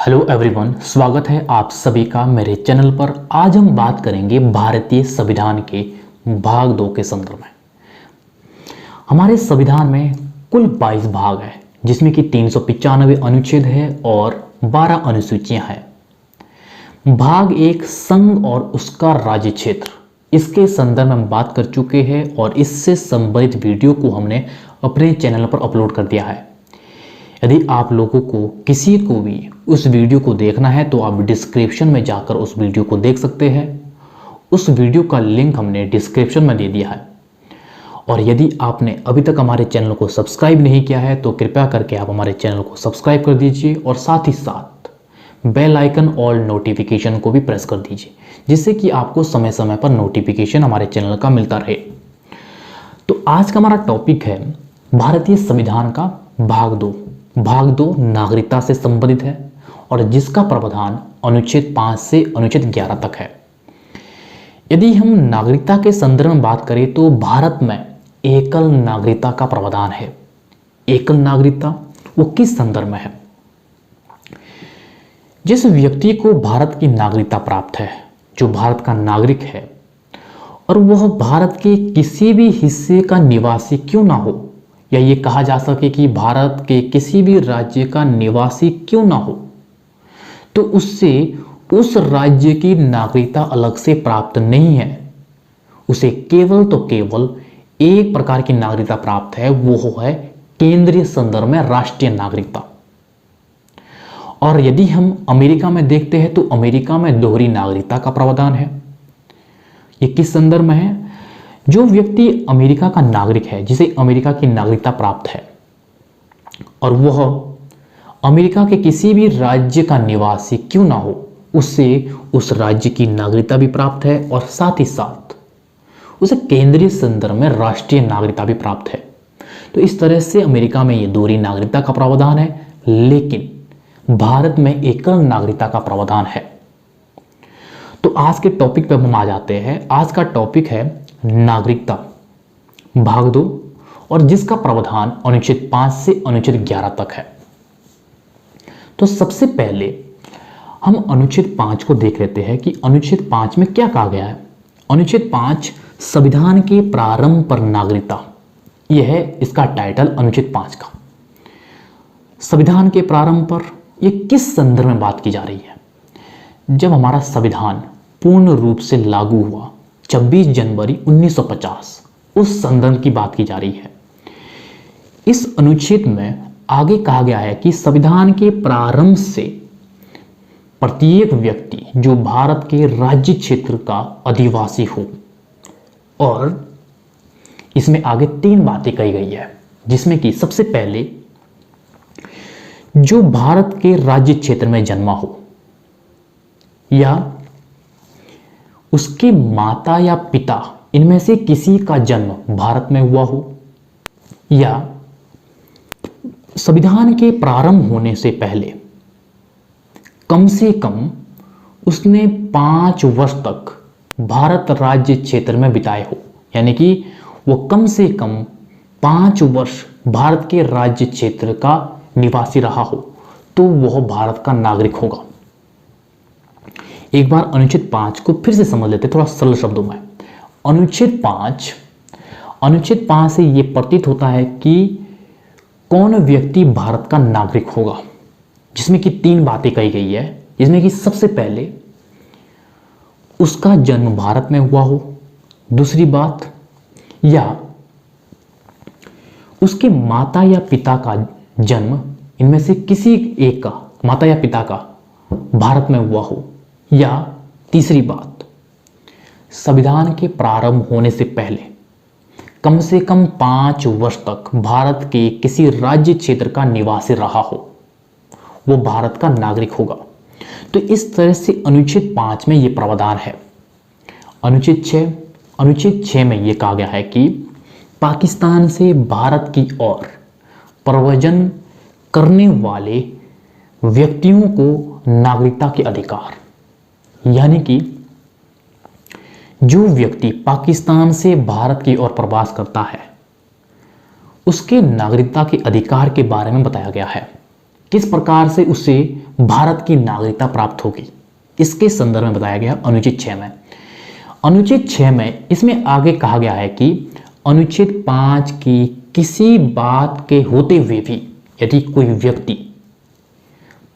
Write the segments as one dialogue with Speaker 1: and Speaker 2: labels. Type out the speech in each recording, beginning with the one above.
Speaker 1: Hello everyone, स्वागत है आप सभी का मेरे चैनल पर। आज हम बात करेंगे भारतीय संविधान के भाग 2 के संदर्भ में। हमारे संविधान में कुल 22 भाग है, जिसमें कि 395 अनुच्छेद है और 12 अनुसूचियां हैं। भाग 1 संघ और उसका राज्य क्षेत्र, इसके संदर्भ में हम बात कर चुके हैं और इससे संबंधित वीडियो को हमने अपने चैनल पर अपलोड कर दिया है। यदि आप लोगों को किसी को भी उस वीडियो को देखना है तो आप डिस्क्रिप्शन में जाकर उस वीडियो को देख सकते हैं। उस वीडियो का लिंक हमने डिस्क्रिप्शन में दे दिया है। और यदि आपने अभी तक हमारे चैनल को सब्सक्राइब नहीं किया है तो कृपया करके आप हमारे चैनल को सब्सक्राइब कर दीजिए और साथ ही साथ बेल आइकन ऑल नोटिफिकेशन को भी प्रेस कर दीजिए, जिससे कि आपको समय समय पर नोटिफिकेशन हमारे चैनल का मिलता रहे। तो आज का हमारा टॉपिक है भारतीय संविधान का भाग 2। भाग 2 नागरिकता से संबंधित है और जिसका प्रावधान अनुच्छेद 5 से अनुच्छेद 11 तक है। यदि हम नागरिकता के संदर्भ में बात करें तो भारत में एकल नागरिकता का प्रावधान है। एकल नागरिकता वो किस संदर्भ में है? जिस व्यक्ति को भारत की नागरिकता प्राप्त है, जो भारत का नागरिक है और वह भारत के किसी भी हिस्से का निवासी क्यों ना हो, या ये कहा जा सके कि भारत के किसी भी राज्य का निवासी क्यों ना हो, तो उससे उस राज्य की नागरिकता अलग से प्राप्त नहीं है। उसे केवल तो केवल एक प्रकार की नागरिकता प्राप्त है, वो है केंद्रीय संदर्भ में राष्ट्रीय नागरिकता। और यदि हम अमेरिका में देखते हैं तो अमेरिका में दोहरी नागरिकता का प्रावधान है। ये किस संदर्भ में है? जो व्यक्ति अमेरिका का नागरिक है, जिसे अमेरिका की नागरिकता प्राप्त है और वह अमेरिका के किसी भी राज्य का निवासी क्यों ना हो, उससे उस राज्य की नागरिकता भी प्राप्त है और साथ ही साथ उसे केंद्रीय संदर्भ में राष्ट्रीय नागरिकता भी प्राप्त है। तो इस तरह से अमेरिका में ये दोहरी नागरिकता का प्रावधान है, लेकिन भारत में एकल नागरिकता का प्रावधान है। तो आज के टॉपिक पर हम आ जाते हैं। आज का टॉपिक है नागरिकता भाग 2 और जिसका प्रावधान अनुच्छेद 5 से अनुच्छेद 11 तक है। तो सबसे पहले हम अनुच्छेद 5 को देख लेते हैं कि अनुच्छेद 5 में क्या कहा गया है। अनुच्छेद 5 संविधान के प्रारंभ पर नागरिकता, यह है इसका टाइटल अनुच्छेद 5 का। संविधान के प्रारंभ पर यह किस संदर्भ में बात की जा रही है? जब हमारा संविधान पूर्ण रूप से लागू हुआ 26 जनवरी 1950, उस संदर्भ की बात की जा रही है। इस अनुच्छेद में आगे कहा गया है कि संविधान के प्रारंभ से प्रत्येक व्यक्ति जो भारत के राज्य क्षेत्र का अधिवासी हो, और इसमें आगे 3 बातें कही गई है, जिसमें कि सबसे पहले जो भारत के राज्य क्षेत्र में जन्मा हो, या उसके माता या पिता इनमें से किसी का जन्म भारत में हुआ हो, या संविधान के प्रारंभ होने से पहले कम से कम उसने 5 वर्ष तक भारत राज्य क्षेत्र में बिताए हो, यानी कि वो कम से कम 5 वर्ष भारत के राज्य क्षेत्र का निवासी रहा हो, तो वह भारत का नागरिक होगा। एक बार अनुच्छेद 5 को फिर से समझ लेते थोड़ा सरल शब्दों में। अनुच्छेद 5 से यह प्रतीत होता है कि कौन व्यक्ति भारत का नागरिक होगा, जिसमें कि 3 बातें कही गई है, जिसमें कि सबसे पहले उसका जन्म भारत में हुआ हो, दूसरी बात, या उसके माता या पिता का जन्म इनमें से किसी एक का, माता या पिता का भारत में हुआ हो, या तीसरी बात, संविधान के प्रारंभ होने से पहले कम से कम 5 वर्ष तक भारत के किसी राज्य क्षेत्र का निवासी रहा हो, वो भारत का नागरिक होगा। तो इस तरह से अनुच्छेद 5 में यह प्रावधान है। अनुच्छेद 6 में यह कहा गया है कि पाकिस्तान से भारत की ओर प्रव्रजन करने वाले व्यक्तियों को नागरिकता के अधिकार, यानी कि जो व्यक्ति पाकिस्तान से भारत की ओर प्रवास करता है, उसके नागरिकता के अधिकार के बारे में बताया गया है। किस प्रकार से उसे भारत की नागरिकता प्राप्त होगी, इसके संदर्भ में बताया गया अनुच्छेद 6 में। अनुच्छेद 6 में इसमें आगे कहा गया है कि अनुच्छेद 5 की किसी बात के होते हुए भी यदि कोई व्यक्ति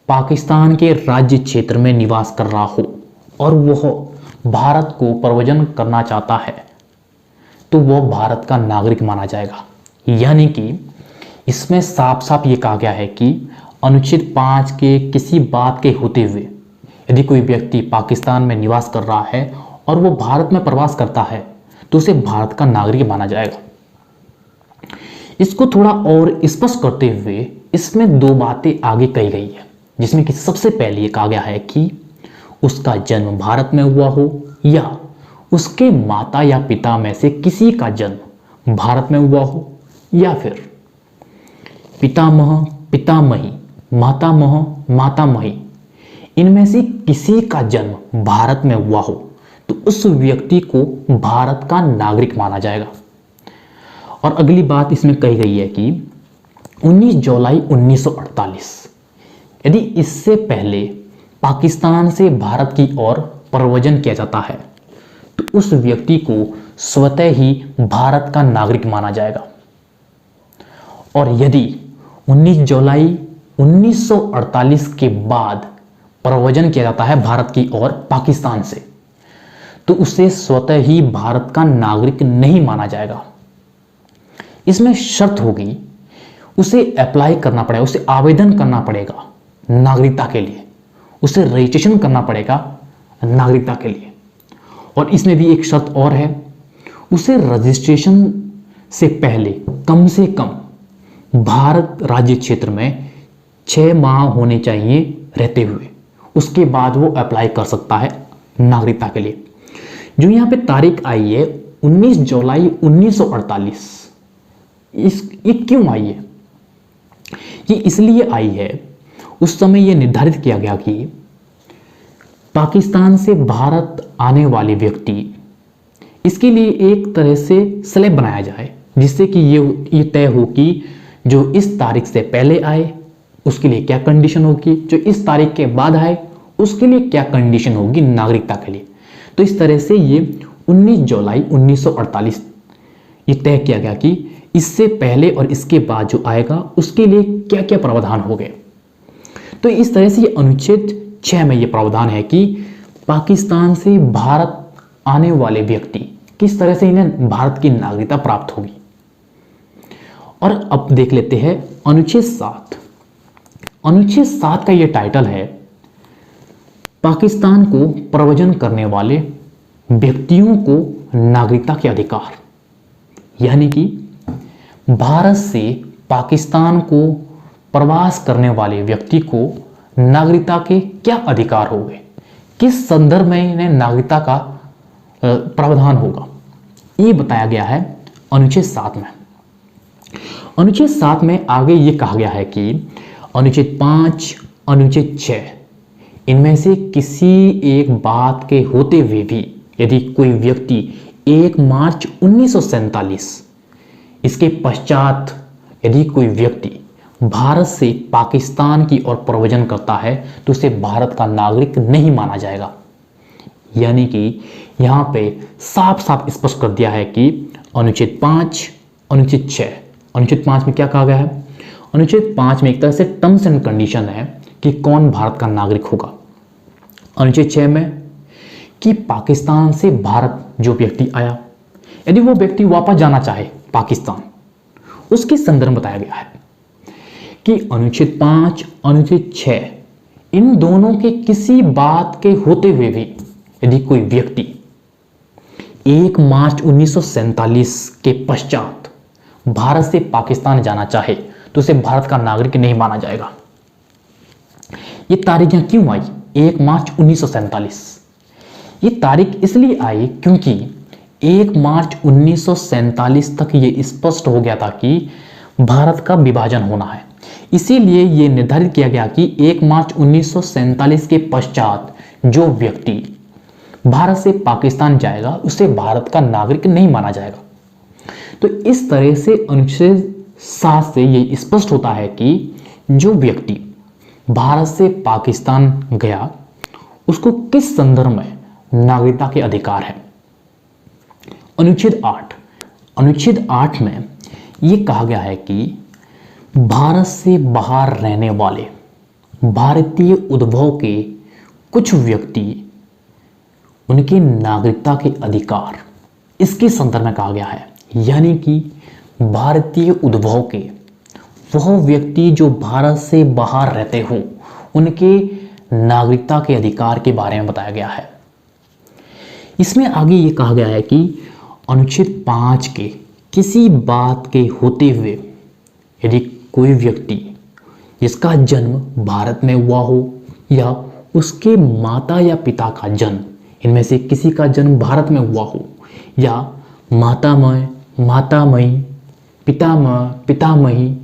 Speaker 1: पाकिस्तान के राज्य क्षेत्र में निवास कर रहा हो और वह भारत को प्रव्रजन करना चाहता है तो वह भारत का नागरिक माना जाएगा। यानी कि इसमें साफ साफ ये कहा गया है कि अनुच्छेद 5 के किसी बात के होते हुए यदि कोई व्यक्ति पाकिस्तान में निवास कर रहा है और वो भारत में प्रवास करता है तो उसे भारत का नागरिक माना जाएगा। इसको थोड़ा और स्पष्ट करते हुए इसमें दो बातें आगे कही गई है, जिसमें कि सबसे पहले ये कहा गया है कि उसका जन्म भारत में हुआ हो या उसके माता या पिता में से किसी का जन्म भारत में हुआ हो या फिर पितामह, पितामही, मातामह, मातामही इनमें से किसी का जन्म भारत में हुआ हो तो उस व्यक्ति को भारत का नागरिक माना जाएगा। और अगली बात इसमें कही गई है कि 19 जुलाई 1948 यदि इससे पहले पाकिस्तान से भारत की ओर प्रव्रजन किया जाता है तो उस व्यक्ति को स्वतः ही भारत का नागरिक माना जाएगा। और यदि 19 जुलाई 1948 के बाद प्रव्रजन किया जाता है भारत की ओर पाकिस्तान से तो उसे स्वतः ही भारत का नागरिक नहीं माना जाएगा। इसमें शर्त होगी, उसे अप्लाई करना पड़ेगा, उसे आवेदन करना पड़ेगा नागरिकता के लिए, उसे रजिस्ट्रेशन करना पड़ेगा नागरिकता के लिए। और इसमें भी एक शर्त और है, उसे रजिस्ट्रेशन से पहले कम से कम भारत राज्य क्षेत्र में 6 माह होने चाहिए रहते हुए, उसके बाद वो अप्लाई कर सकता है नागरिकता के लिए। जो यहाँ पे तारीख आई है 19 जुलाई 1948, ये क्यों आई है? ये इसलिए आई है, उस समय ये निर्धारित किया गया कि पाकिस्तान से भारत आने वाले व्यक्ति, इसके लिए एक तरह से स्लैब बनाया जाए जिससे कि ये तय हो कि जो इस तारीख से पहले आए उसके लिए क्या कंडीशन होगी, जो इस तारीख के बाद आए उसके लिए क्या कंडीशन होगी नागरिकता के लिए। तो इस तरह से ये 19 जुलाई 1948 ये तय किया गया कि इससे पहले और इसके बाद जो आएगा उसके लिए क्या क्या प्रावधान हो गए। तो इस तरह से ये अनुच्छेद 6 में ये प्रावधान है कि पाकिस्तान से भारत आने वाले व्यक्ति किस तरह से इन्हें भारत की नागरिकता प्राप्त होगी। और अब देख लेते हैं अनुच्छेद 7। अनुच्छेद 7 का ये टाइटल है पाकिस्तान को प्रव्रजन करने वाले व्यक्तियों को नागरिकता के अधिकार। यानी कि भारत से पाकिस्तान को प्रवास करने वाले व्यक्ति को नागरिकता के क्या अधिकार होंगे, किस संदर्भ में इन्हें नागरिकता का प्रावधान होगा, ये बताया गया है अनुच्छेद 7 में। अनुच्छेद 7 में आगे ये कहा गया है कि अनुच्छेद 5, अनुच्छेद 6 इनमें से किसी एक बात के होते हुए भी यदि कोई व्यक्ति 1 मार्च 1947 इसके पश्चात यदि कोई व्यक्ति भारत से पाकिस्तान की ओर प्रव्रजन करता है तो उसे भारत का नागरिक नहीं माना जाएगा। यानी कि यहाँ पे साफ साफ स्पष्ट कर दिया है कि अनुच्छेद 5, अनुच्छेद 6, अनुच्छेद 5 में क्या कहा गया है? अनुच्छेद 5 में एक तरह से टर्म्स एंड कंडीशन है कि कौन भारत का नागरिक होगा। अनुच्छेद 6 में कि पाकिस्तान से भारत जो व्यक्ति आया यदि वो व्यक्ति वापस जाना चाहे पाकिस्तान, उसके संदर्भ में बताया गया है कि अनुच्छेद 5, अनुच्छेद 6 इन दोनों के किसी बात के होते हुए भी यदि कोई व्यक्ति 1 मार्च 1947 के पश्चात भारत से पाकिस्तान जाना चाहे तो उसे भारत का नागरिक नहीं माना जाएगा। ये तारीख यहां क्यों आई 1 मार्च 1947? ये तारीख इसलिए आई क्योंकि 1 मार्च 1947 तक ये स्पष्ट हो गया था कि भारत का विभाजन होना है। इसीलिए ये निर्धारित किया गया कि 1 मार्च 1947 के पश्चात जो व्यक्ति भारत से पाकिस्तान जाएगा उसे भारत का नागरिक नहीं माना जाएगा। तो इस तरह से अनुच्छेद 7 से ये स्पष्ट होता है कि जो व्यक्ति भारत से पाकिस्तान गया उसको किस संदर्भ में नागरिकता के अधिकार है? अनुच्छेद 8 में ये कहा गया है कि भारत से बाहर रहने वाले भारतीय उद्भव के कुछ व्यक्ति उनकी नागरिकता के अधिकार इसके संदर्भ में कहा गया है। यानी कि भारतीय उद्भव के वह व्यक्ति जो भारत से बाहर रहते हो उनके नागरिकता के अधिकार के बारे में बताया गया है। इसमें आगे ये कहा गया है कि अनुच्छेद 5 के किसी बात के होते हुए यदि कोई व्यक्ति जिसका जन्म भारत में हुआ हो या उसके माता या पिता का जन्म, इनमें से किसी का जन्म भारत में हुआ हो या मातामयी पितामही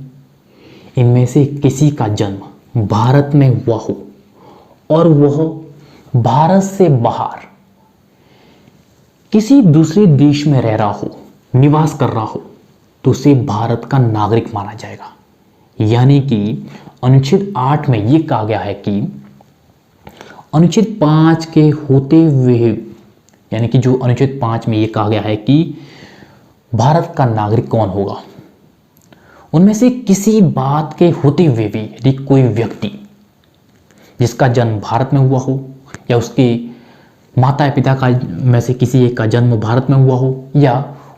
Speaker 1: इनमें से किसी का जन्म भारत में हुआ हो और वह भारत से बाहर किसी दूसरे देश में रह रहा हो, निवास कर रहा हो, तो उसे भारत का नागरिक माना जाएगा। यानी कि अनुच्छेद 8 में यह कहा गया है कि अनुच्छेद 5 के होते हुए, यानी कि जो अनुच्छेद 5 में यह कहा गया है कि भारत का नागरिक कौन होगा, उनमें से किसी बात के होते हुए भी यदि कोई व्यक्ति जिसका जन्म भारत में हुआ हो या उसके माता या पिता का में से किसी एक का जन्म भारत में हुआ हो या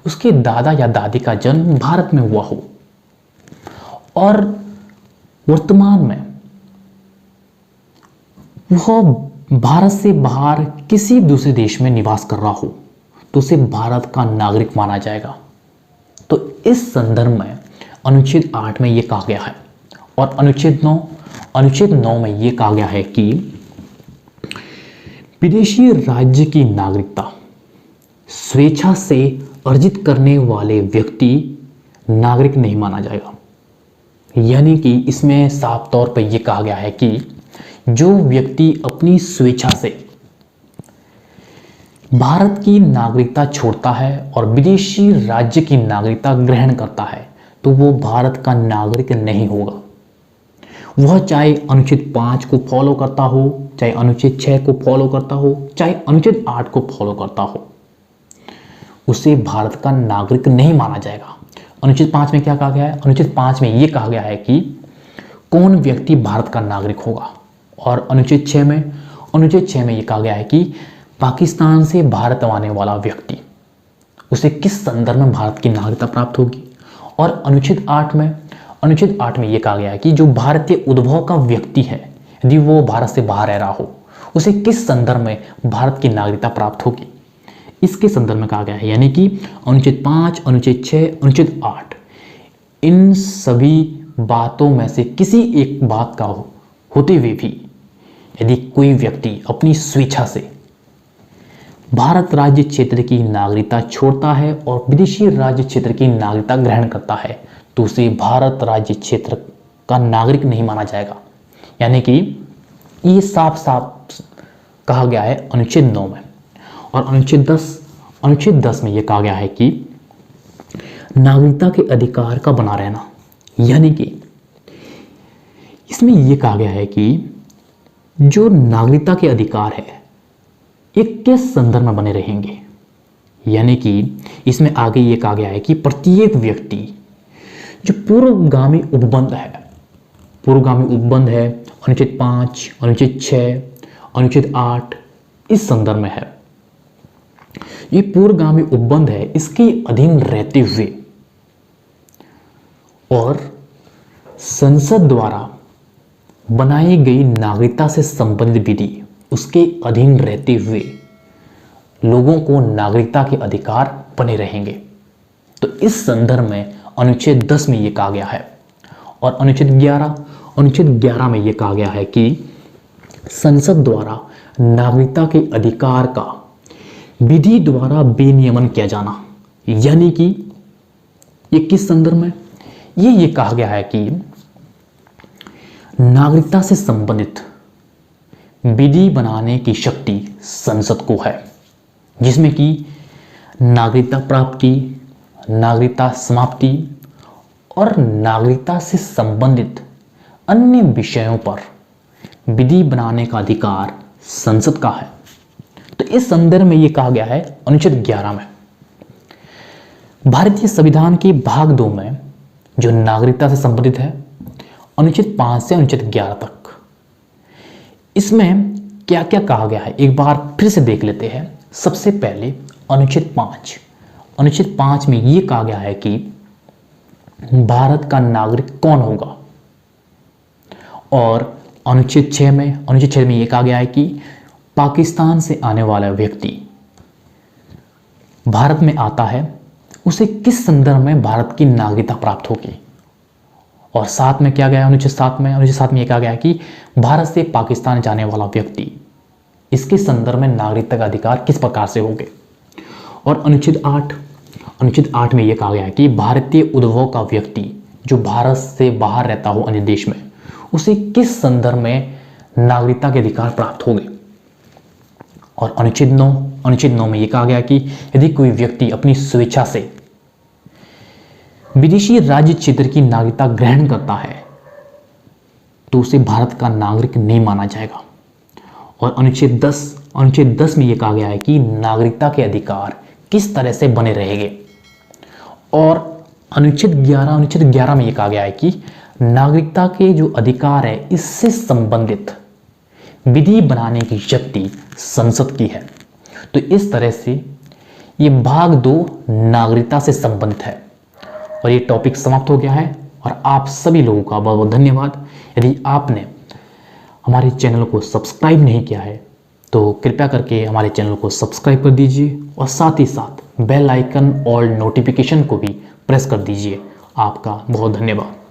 Speaker 1: उसके दादा या दादी का जन्म भारत में हुआ हो और वर्तमान में वह भारत से बाहर किसी दूसरे देश में निवास कर रहा हो, तो उसे भारत का नागरिक माना जाएगा। तो इस संदर्भ में अनुच्छेद 8 में यह कहा गया है। और अनुच्छेद 9 में यह कहा गया है कि विदेशी राज्य की नागरिकता स्वेच्छा से अर्जित करने वाले व्यक्ति नागरिक नहीं माना जाएगा। यानी कि इसमें साफ तौर पर यह कहा गया है कि जो व्यक्ति अपनी स्वेच्छा से भारत की नागरिकता छोड़ता है और विदेशी राज्य की नागरिकता ग्रहण करता है, तो वो भारत का नागरिक नहीं होगा। वह चाहे अनुच्छेद 5 को फॉलो करता हो, चाहे अनुच्छेद 6 को फॉलो करता हो, चाहे अनुच्छेद 8 को फॉलो करता हो, उसे भारत का नागरिक नहीं माना जाएगा। अनुच्छेद 5 में क्या कहा गया है? अनुच्छेद 5 में यह कहा गया है कि कौन व्यक्ति भारत का नागरिक होगा। और अनुच्छेद 6 में यह कहा गया है कि पाकिस्तान से भारत आने वाला व्यक्ति, उसे किस संदर्भ में भारत की नागरिकता प्राप्त होगी। और अनुच्छेद 8 में यह कहा गया है कि जो भारतीय उद्भव का व्यक्ति है, यदि वो भारत से बाहर रह रहा हो, उसे किस संदर्भ में भारत की नागरिकता प्राप्त होगी, इसके संदर्भ में कहा गया है। यानी कि अनुच्छेद 5, अनुच्छेद 6, अनुच्छेद 8, इन सभी बातों में से किसी एक बात का होते हुए भी यदि कोई व्यक्ति अपनी स्वेच्छा से भारत राज्य क्षेत्र की नागरिकता छोड़ता है और विदेशी राज्य क्षेत्र की नागरिकता ग्रहण करता है, तो उसे भारत राज्य क्षेत्र का नागरिक नहीं माना जाएगा। यानी कि ये साफ साफ कहा गया है अनुच्छेद 9 में। और अनुच्छेद 10 में यह कहा गया है कि नागरिकता के अधिकार का बना रहना। यानी कि इसमें यह कहा गया है कि जो नागरिकता के अधिकार है ये किस संदर्भ में बने रहेंगे। यानी कि इसमें आगे ये कहा गया है कि प्रत्येक व्यक्ति जो पूर्वगामी उपबंध है अनुच्छेद 5, अनुच्छेद 6, अनुच्छेद 8 इस संदर्भ में है, ये पूर्वगामी उपबंध है, इसके अधीन रहते हुए और संसद द्वारा बनाई गई नागरिकता से संबंधित विधि उसके अधीन रहते हुए लोगों को नागरिकता के अधिकार बने रहेंगे। तो इस संदर्भ में अनुच्छेद 10 में यह कहा गया है। और अनुच्छेद 11 में यह कहा गया है कि संसद द्वारा नागरिकता के अधिकार का विधि द्वारा विनियमन किया जाना। यानी कि ये किस संदर्भ में, ये कहा गया है कि नागरिकता से संबंधित विधि बनाने की शक्ति संसद को है, जिसमें कि नागरिकता प्राप्ति, नागरिकता समाप्ति और नागरिकता से संबंधित अन्य विषयों पर विधि बनाने का अधिकार संसद का है। तो इस संदर्भ में यह कहा गया है अनुच्छेद 11 में, भारतीय संविधान के भाग 2 में जो नागरिकता से संबंधित है, अनुच्छेद 5 से अनुच्छेद 11 तक, इसमें क्या क्या कहा गया है एक बार फिर से देख लेते हैं। सबसे पहले अनुच्छेद 5, अनुच्छेद 5 में यह कहा गया है कि भारत का नागरिक कौन होगा, और अनुच्छेद 6 में यह कहा गया है कि पाकिस्तान से आने वाला व्यक्ति भारत में आता है उसे किस संदर्भ में भारत की नागरिकता प्राप्त होगी। और साथ में क्या गया है अनुच्छेद 7 में यह कहा गया है कि भारत से पाकिस्तान जाने वाला व्यक्ति, इसके संदर्भ में नागरिकता का अधिकार किस प्रकार से होंगे। और अनुच्छेद 8 में यह कहा गया है कि भारतीय उद्भव का व्यक्ति जो भारत से बाहर रहता हो अन्य देश में, उसे किस संदर्भ में नागरिकता के अधिकार प्राप्त होंगे। और अनुच्छेद 9 में यह कहा गया कि यदि कोई व्यक्ति अपनी स्वेच्छा से विदेशी राज्य क्षेत्र की नागरिकता ग्रहण करता है तो उसे भारत का नागरिक नहीं माना जाएगा। और अनुच्छेद 10 में यह कहा गया है कि नागरिकता के अधिकार किस तरह से बने रहेंगे। और अनुच्छेद 11 में यह कहा गया है कि नागरिकता के जो अधिकार है इससे संबंधित विधि बनाने की शक्ति संसद की है। तो इस तरह से ये भाग 2 नागरिकता से संबंधित है और ये टॉपिक समाप्त हो गया है। और आप सभी लोगों का बहुत बहुत धन्यवाद। यदि आपने हमारे चैनल को सब्सक्राइब नहीं किया है तो कृपया करके हमारे चैनल को सब्सक्राइब कर दीजिए और साथ ही साथ बेल आइकन और नोटिफिकेशन को भी प्रेस कर दीजिए। आपका बहुत धन्यवाद।